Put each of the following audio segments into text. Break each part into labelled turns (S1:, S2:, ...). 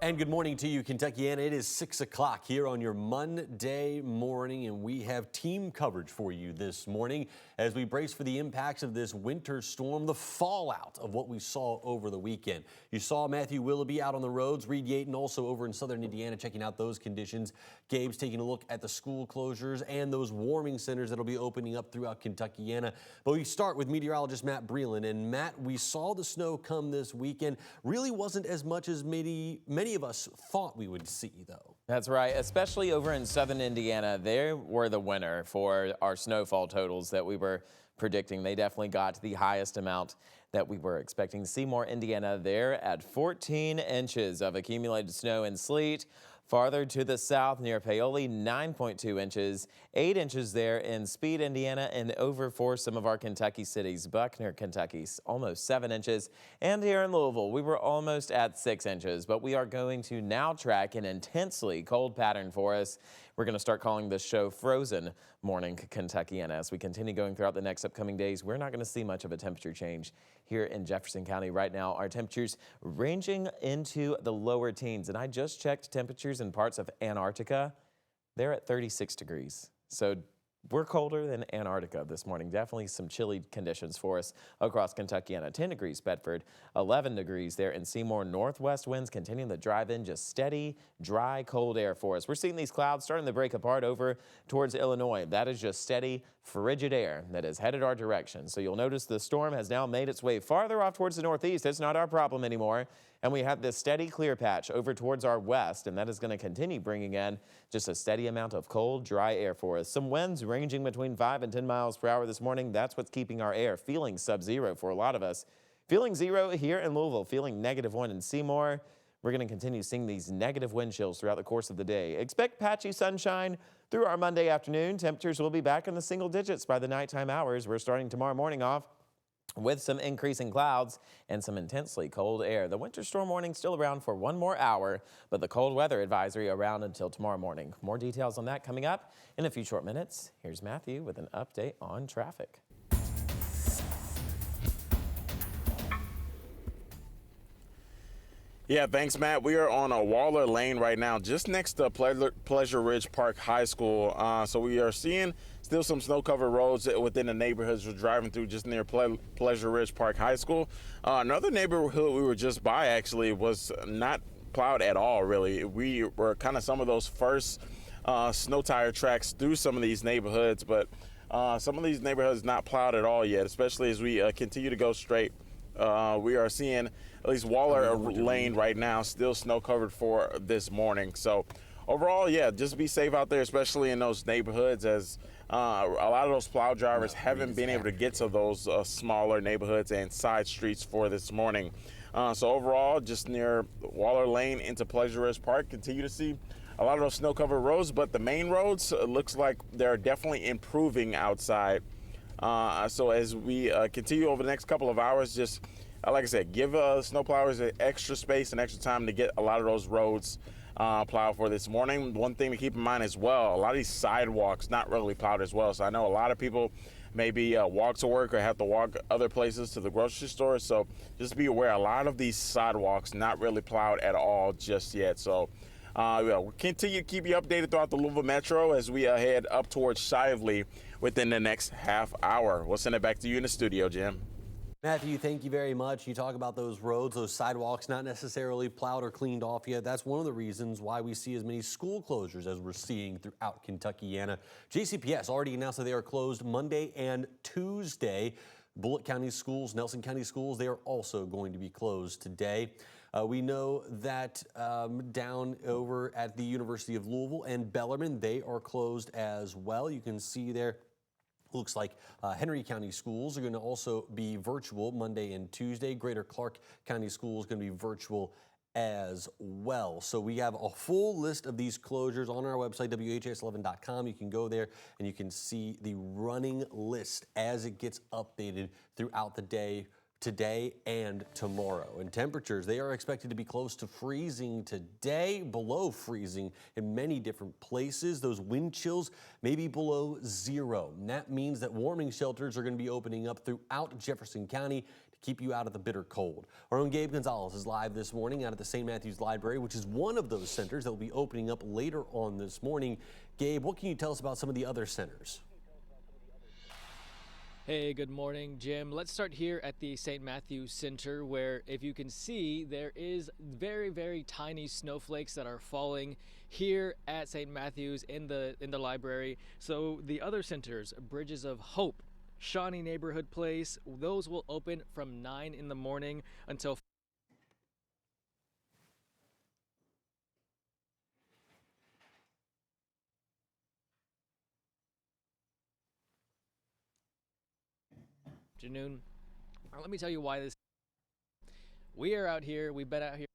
S1: And good morning to you, Kentuckiana. It is 6 o'clock here on your Monday morning, and we have team coverage for you this morning as we brace for the impacts of this winter storm, the fallout of what we saw over the weekend. You saw Matthew Willoughby out on the roads, Reed Yaton also over in southern Indiana checking out those conditions. Gabe's taking a look at the school closures and those warming centers that will be opening up throughout Kentuckiana. But we start with meteorologist Matt Breland. And Matt, we saw the snow come this weekend. Really wasn't as much as many of us thought we would see, though.
S2: That's right, especially over in southern Indiana. They were the winner for our snowfall totals that we were predicting. They definitely got the highest amount that we were expecting. Seymour, Indiana, there at 14 inches of accumulated snow and sleet. Farther to the south near Paoli, 9.2 inches, 8 inches there in Speed, Indiana, and over for some of our Kentucky cities. Buckner, Kentucky, almost 7 inches. And here in Louisville, we were almost at 6 inches, but we are going to now track an intensely cold pattern for us. We're going to start calling this show Frozen Morning Kentuckiana. As we continue going throughout the next upcoming days, we're not going to see much of a temperature change here in Jefferson County. Right now, our temperatures ranging into the lower teens. And I just checked temperatures in parts of Antarctica. They're at 36 degrees. So we're colder than Antarctica this morning. Definitely some chilly conditions for us across Kentuckiana. 10 degrees Bedford, 11 degrees there in Seymour. Northwest winds continuing to drive in just steady, dry, cold air for us. We're seeing these clouds starting to break apart over towards Illinois. That is just steady, frigid air that is headed our direction. So you'll notice the storm has now made its way farther off towards the northeast. It's not our problem anymore. And we have this steady clear patch over towards our west, and that is going to continue bringing in just a steady amount of cold, dry air for us. Some winds ranging between 5 and 10 miles per hour this morning. That's what's keeping our air feeling sub-zero for a lot of us. Feeling zero here in Louisville, feeling -1 in Seymour. We're going to continue seeing these negative wind chills throughout the course of the day. Expect patchy sunshine through our Monday afternoon. Temperatures will be back in the single digits by the nighttime hours. We're starting tomorrow morning off with some increasing clouds and some intensely cold air. The winter storm warning still around for one more hour, but the cold weather advisory around until tomorrow morning. More details on that coming up in a few short minutes. Here's Matthew with an update on traffic.
S3: Yeah, thanks, Matt. We are on a Waller Lane right now, just next to Pleasure Ridge Park High School. So we are seeing still some snow-covered roads within the neighborhoods we're driving through just near Pleasure Ridge Park High School. Another neighborhood we were just by actually was not plowed at all, really. We were kind of some of those first snow tire tracks through some of these neighborhoods, but some of these neighborhoods not plowed at all yet, especially as we continue to go straight. We are seeing at least Waller Lane right now still snow covered for this morning. So overall, yeah, just be safe out there, especially in those neighborhoods, as a lot of those plow drivers haven't been able to get to those smaller neighborhoods and side streets for this morning. So overall, just near Waller Lane into Pleasure Ridge Park, continue to see a lot of those snow covered roads, but the main roads looks like they're definitely improving outside. So as we continue over the next couple of hours, just like I said, give snowplowers extra space and extra time to get a lot of those roads plowed for this morning. One thing to keep in mind as well, a lot of these sidewalks not really plowed as well. So I know a lot of people maybe walk to work or have to walk other places to the grocery store. So just be aware, a lot of these sidewalks not really plowed at all just yet. So we'll continue to keep you updated throughout the Louisville Metro as we head up towards Shively within the next half hour. We'll send it back to you in the studio, Jim.
S1: Matthew, thank you very much. You talk about those roads, those sidewalks not necessarily plowed or cleaned off yet. That's one of the reasons why we see as many school closures as we're seeing throughout Kentuckiana. JCPS already announced that they are closed Monday and Tuesday. Bullitt County schools, Nelson County schools, they are also going to be closed today. We know that down over at the University of Louisville and Bellarmine, they are closed as well. You can see there. Looks like Henry County schools are going to also be virtual Monday and Tuesday. Greater Clark County schools going to be virtual as well. So we have a full list of these closures on our website, WHAS11.com. You can go there and you can see the running list as it gets updated throughout the day, today and tomorrow. And temperatures, they are expected to be close to freezing today, below freezing in many different places. Those wind chills may be below zero. And that means that warming shelters are going to be opening up throughout Jefferson County to keep you out of the bitter cold. Our own Gabe Gonzalez is live this morning out at the St. Matthews Library, which is one of those centers that will be opening up later on this morning. Gabe, what can you tell us about some of the other centers?
S4: Hey, good morning, Jim. Let's start here at the St. Matthews Center, where if you can see, there is very, very tiny snowflakes that are falling here at St. Matthews in the library. So the other centers, Bridges of Hope, Shawnee Neighborhood Place, those will open from 9 in the morning until afternoon. Let me tell you why this. We are out here. We've been out here.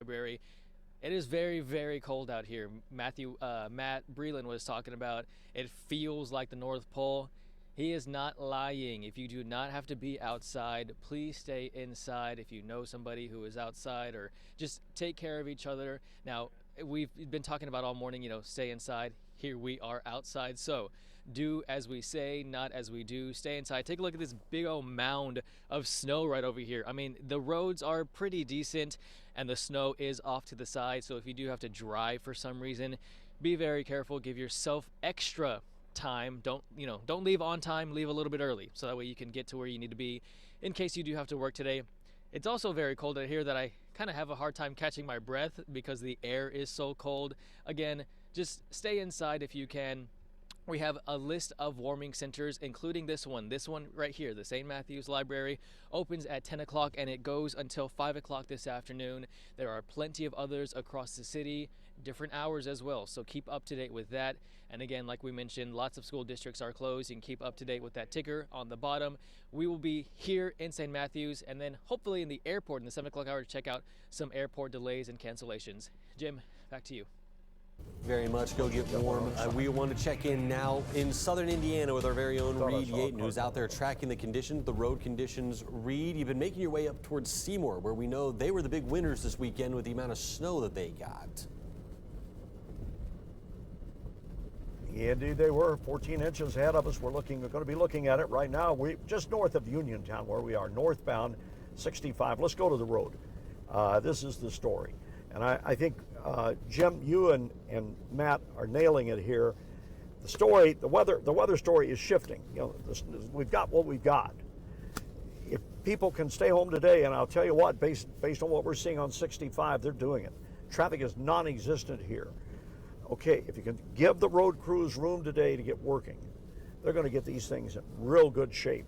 S4: Library. It is very, very cold out here. Matt Breland was talking about it feels like the North Pole. He is not lying. If you do not have to be outside, please stay inside. If you know somebody who is outside, or just take care of each other. Now, we've been talking about all morning, stay inside. Here we are outside. So do as we say, not as we do. Stay inside. Take a look at this big old mound of snow right over here. I mean, the roads are pretty decent and the snow is off to the side. So if you do have to drive for some reason, be very careful. Give yourself extra time. Don't leave on time, leave a little bit early. So that way you can get to where you need to be in case you do have to work today. It's also very cold out here that I kind of have a hard time catching my breath because the air is so cold. Again, just stay inside if you can. We have a list of warming centers, including this one. This one right here, the St. Matthews Library, opens at 10 o'clock and it goes until 5 o'clock this afternoon. There are plenty of others across the city, different hours as well, so keep up to date with that. And again, like we mentioned, lots of school districts are closed. You can keep up to date with that ticker on the bottom. We will be here in St. Matthews and then hopefully in the airport in the 7 o'clock hour to check out some airport delays and cancellations. Jim, back to you.
S1: Very much. Go get warm. We want to check in now in southern Indiana with our very own Reed Yaten, who's out there tracking the conditions, the road conditions. Reed, you've been making your way up towards Seymour, where we know they were the big winners this weekend with the amount of snow that they got.
S5: Yeah, indeed they were. 14 inches ahead of us. We're going to be looking at it right now. We're just north of Uniontown, where we are, northbound 65. Let's go to the road. This is the story. And I think, Jim, you and Matt are nailing it here. The weather story is shifting. We've got what we've got. If people can stay home today, and I'll tell you what, based on what we're seeing on 65, they're doing it. Traffic is non-existent here. Okay, if you can give the road crews room today to get working, they're going to get these things in real good shape.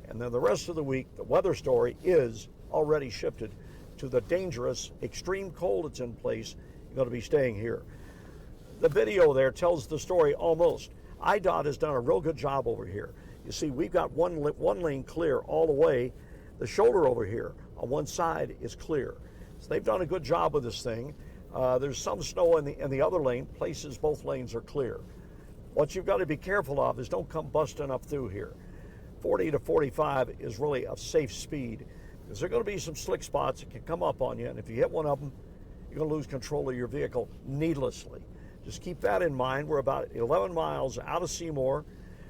S5: And then the rest of the week, the weather story is already shifted to the dangerous, extreme cold that's in place. You're going to be staying here. The video there tells the story almost. IDOT has done a real good job over here. You see, we've got one lane clear all the way. The shoulder over here on one side is clear. So they've done a good job with this thing. There's some snow in the other lane. Places, both lanes are clear. What you've got to be careful of is don't come busting up through here. 40 to 45 is really a safe speed, because there are going to be some slick spots that can come up on you, and if you hit one of them, you're going to lose control of your vehicle needlessly. Just keep that in mind. We're about 11 miles out of Seymour,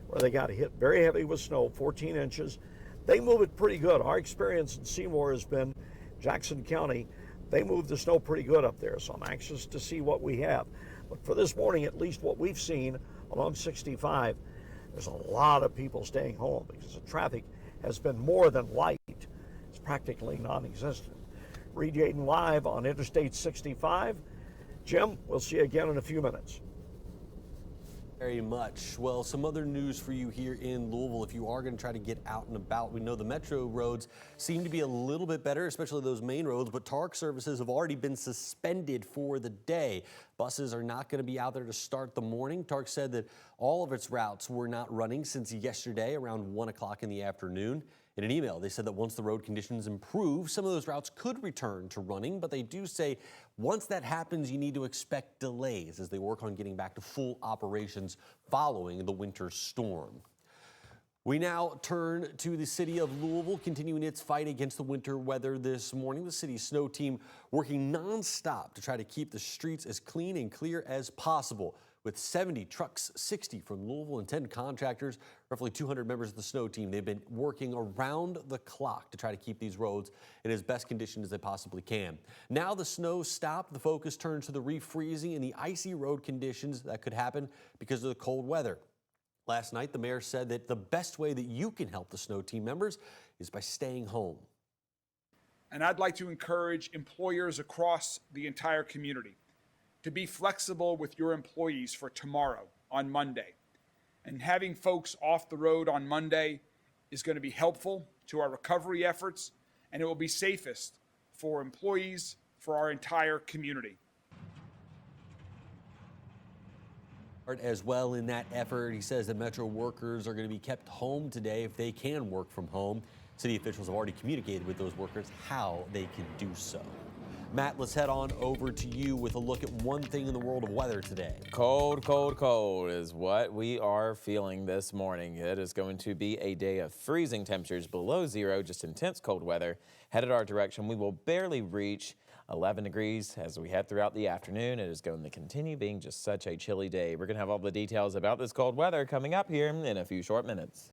S5: where they got hit very heavy with snow, 14 inches. They move it pretty good. Our experience in Seymour has been Jackson County. They move the snow pretty good up there, so I'm anxious to see what we have. But for this morning, at least what we've seen along 65, there's a lot of people staying home because the traffic has been more than light. It's practically non-existent. Reed Yaten live on Interstate 65. Jim, we'll see you again in a few minutes.
S1: Very much. Well, some other news for you here in Louisville. If you are going to try to get out and about, we know the metro roads seem to be a little bit better, especially those main roads, but TARC services have already been suspended for the day. Buses are not going to be out there to start the morning. TARC said that all of its routes were not running since yesterday around 1 o'clock in the afternoon. In an email, they said that once the road conditions improve, some of those routes could return to running, but they do say once that happens, you need to expect delays as they work on getting back to full operations following the winter storm. We now turn to the city of Louisville, continuing its fight against the winter weather this morning. The city's snow team working nonstop to try to keep the streets as clean and clear as possible. With 70 trucks, 60 from Louisville, and 10 contractors, roughly 200 members of the snow team. They've been working around the clock to try to keep these roads in as best condition as they possibly can. Now the snow stopped, the focus turns to the refreezing and the icy road conditions that could happen because of the cold weather. Last night, the mayor said that the best way that you can help the snow team members is by staying home.
S6: And I'd like to encourage employers across the entire community to be flexible with your employees for tomorrow on Monday. And having folks off the road on Monday is going to be helpful to our recovery efforts, and it will be safest for employees, for our entire community.
S1: As well in that effort, he says that Metro workers are going to be kept home today if they can work from home. City officials have already communicated with those workers how they can do so. Matt, let's head on over to you with a look at one thing in the world of weather today.
S2: Cold, cold, cold is what we are feeling this morning. It is going to be a day of freezing temperatures below zero, just intense cold weather headed our direction. We will barely reach 11 degrees as we head throughout the afternoon. It is going to continue being just such a chilly day. We're going to have all the details about this cold weather coming up here in a few short minutes.